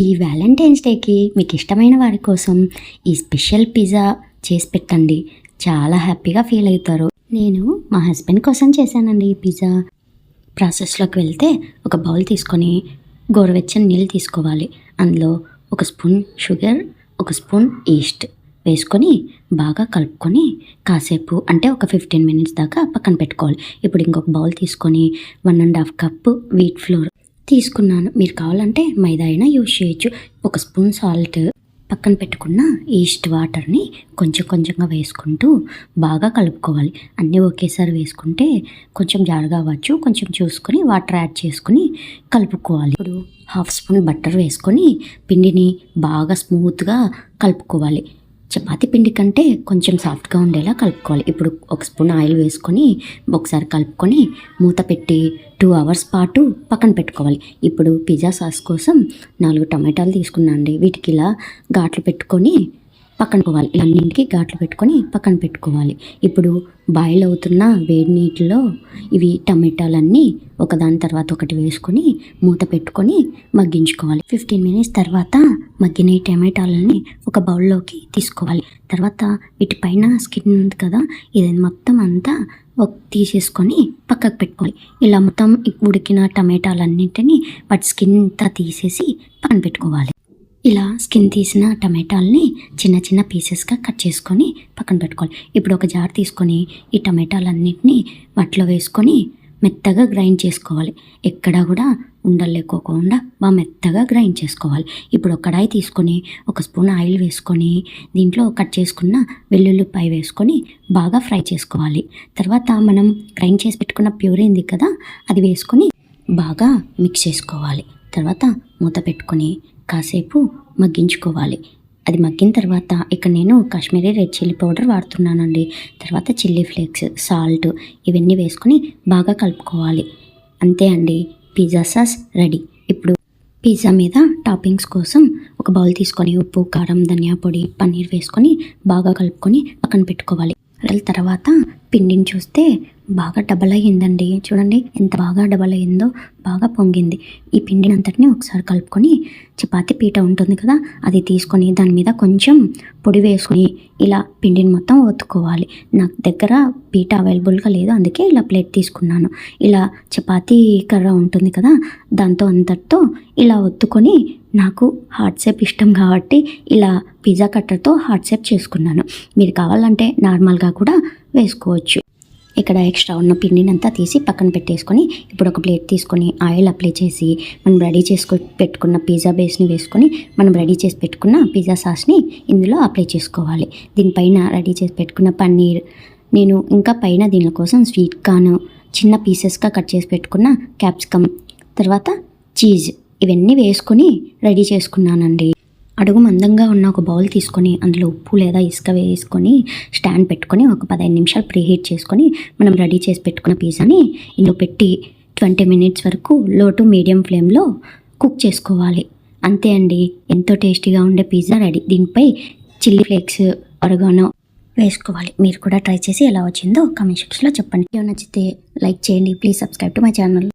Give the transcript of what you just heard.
ఈ వ్యాలంటైన్స్ డేకి మీకు ఇష్టమైన వారి కోసం ఈ స్పెషల్ పిజ్జా చేసి పెట్టండి. చాలా హ్యాపీగా ఫీల్ అవుతారు. నేను మా హస్బెండ్ కోసం చేశానండి ఈ పిజ్జా. ప్రాసెస్లోకి వెళ్తే ఒక బౌల్ తీసుకొని గోరువెచ్చని నీళ్ళు తీసుకోవాలి. అందులో ఒక స్పూన్ షుగర్, ఒక స్పూన్ ఈస్ట్ వేసుకొని బాగా కలుపుకొని కాసేపు అంటే ఒక 15 మినిట్స్ దాకా పక్కన పెట్టుకోవాలి. ఇప్పుడు ఇంకొక బౌల్ తీసుకొని 1.5 కప్పు వీట్ ఫ్లోర్ తీసుకున్నాను. మీరు కావాలంటే మైదా అయినా యూజ్ చేయొచ్చు. ఒక స్పూన్ సాల్ట్, పక్కన పెట్టుకున్న ఈస్ట్ వాటర్ని కొంచెం కొంచెంగా వేసుకుంటూ బాగా కలుపుకోవాలి. అన్నీ ఒకేసారి వేసుకుంటే కొంచెం జారుగా అవ్వచ్చు. కొంచెం చూసుకొని వాటర్ యాడ్ చేసుకుని కలుపుకోవాలి. ఇప్పుడు 1/2 స్పూన్ బటర్ వేసుకొని పిండిని బాగా స్మూత్గా కలుపుకోవాలి. చపాతీ పిండి కంటే కొంచెం సాఫ్ట్గా ఉండేలా కలుపుకోవాలి. ఇప్పుడు ఒక స్పూన్ ఆయిల్ వేసుకొని ఒకసారి కలుపుకొని మూత పెట్టి 2 అవర్స్ పాటు పక్కన పెట్టుకోవాలి. ఇప్పుడు పిజ్జా సాస్ కోసం 4 టమాటాలు తీసుకున్నాండి. వీటికి ఇలా ఘాట్లు పెట్టుకొని పక్కన పోవాలి. ఇలా అన్నింటికి ఘాట్లు పెట్టుకొని పక్కన పెట్టుకోవాలి. ఇప్పుడు బాయిల్ అవుతున్న వేడి నీటిలో ఇవి టమాటాలన్నీ ఒకదాని తర్వాత ఒకటి వేసుకొని మూత పెట్టుకొని మగ్గించుకోవాలి. 15 మినిట్స్ తర్వాత మగ్గిన ఈ టమాటాలని ఒక బౌల్లోకి తీసుకోవాలి. తర్వాత వీటిపైన స్కిన్ ఉంది కదా, ఇది మొత్తం అంతా తీసేసుకొని పక్కకు పెట్టుకోవాలి. ఇలా మొత్తం ఉడికిన టమాటాలన్నింటినీ వాటి స్కిన్ అంతా తీసేసి పక్కన పెట్టుకోవాలి. ఇలా స్కిన్ తీసిన టమాటాలని చిన్న చిన్న పీసెస్గా కట్ చేసుకొని పక్కన పెట్టుకోవాలి. ఇప్పుడు ఒక జార్ తీసుకొని ఈ టమాటాలన్నింటినీ వాటిలో వేసుకొని మెత్తగా గ్రైండ్ చేసుకోవాలి. ఎక్కడా కూడా ఉండలేకోకుండా బాగా మెత్తగా గ్రైండ్ చేసుకోవాలి. ఇప్పుడు ఒక కడాయి తీసుకొని ఒక స్పూన్ ఆయిల్ వేసుకొని దీంట్లో కట్ చేసుకున్న వెల్లుల్లిపాయ వేసుకొని బాగా ఫ్రై చేసుకోవాలి. తర్వాత మనం గ్రైండ్ చేసి పెట్టుకున్న ప్యూరీ ఉంది కదా, అది వేసుకొని బాగా మిక్స్ చేసుకోవాలి. తర్వాత మూత పెట్టుకొని కాసేపు మగ్గించుకోవాలి. అది మగ్గిన తర్వాత ఇక్కడ నేను కాశ్మీరీ రెడ్ చిల్లీ పౌడర్ వాడుతున్నానండి. తర్వాత చిల్లీ ఫ్లేక్స్, సాల్ట్ ఇవన్నీ వేసుకొని బాగా కలుపుకోవాలి. అంతే అండి, పిజ్జా సాస్ రెడీ. ఇప్పుడు పిజ్జా మీద టాపింగ్స్ కోసం ఒక బౌల్ తీసుకొని ఉప్పు, కారం, ధనియా పొడి, పన్నీర్ వేసుకొని బాగా కలుపుకొని పక్కన పెట్టుకోవాలి. తర్వాత పిండిని చూస్తే బాగా డబల్ అయ్యిందండి. చూడండి ఎంత బాగా డబల్ అయ్యిందో, బాగా పొంగింది. ఈ పిండిని అంతటిని ఒకసారి కలుపుకొని చపాతీ పీట ఉంటుంది కదా, అది తీసుకొని దాని మీద కొంచెం పొడి వేసుకొని ఇలా పిండిని మొత్తం ఒత్తుకోవాలి. నాకు దగ్గర పీట అవైలబుల్గా లేదు, అందుకే ఇలా ప్లేట్ తీసుకున్నాను. ఇలా చపాతీ కర్ర ఉంటుంది కదా, దాంతో అంతటితో ఇలా ఒత్తుకొని నాకు హార్ట్ షేప్ ఇష్టం కాబట్టి ఇలా పిజ్జా కట్టర్తో హార్ట్ షేప్ చేసుకున్నాను. మీరు కావాలంటే నార్మల్గా కూడా వేసుకోవచ్చు. ఇక్కడ ఎక్స్ట్రా ఉన్న పిండిని అంతా తీసి పక్కన పెట్టేసుకొని ఇప్పుడు ఒక ప్లేట్ తీసుకొని ఆయిల్ అప్లై చేసి మనం రెడీ పెట్టుకున్న పిజ్జా బేస్ని వేసుకొని మనం రెడీ చేసి పెట్టుకున్న పిజ్జా సాస్ని ఇందులో అప్లై చేసుకోవాలి. దీనిపైన రెడీ చేసి పెట్టుకున్న పన్నీర్, నేను ఇంకా పైన దీని కోసం స్వీట్ కార్న్ చిన్న పీసెస్గా కట్ చేసి పెట్టుకున్న క్యాప్సికమ్, తర్వాత చీజ్ ఇవన్నీ వేసుకొని రెడీ చేసుకున్నానండి. అడుగు మందంగా ఉన్న ఒక బౌల్ తీసుకొని అందులో ఉప్పు లేదా ఇసుక వేసుకొని స్టాండ్ పెట్టుకొని ఒక 15 నిమిషాలు ప్రీహీట్ చేసుకొని మనం రెడీ చేసి పెట్టుకున్న పిజ్జాని ఇందులో పెట్టి 20 మినిట్స్ వరకు లో టు మీడియం ఫ్లేమ్లో కుక్ చేసుకోవాలి. అంతే అండి, ఎంతో టేస్టీగా ఉండే పిజ్జా రెడీ. దీనిపై చిల్లీ ఫ్లేక్స్, ఆరిగానో వేసుకోవాలి. మీరు కూడా ట్రై చేసి ఎలా వచ్చిందో కామెంట్ సెక్షన్లో చెప్పండి. వీడియో నచ్చితే లైక్ చేయండి. Please subscribe to my channel.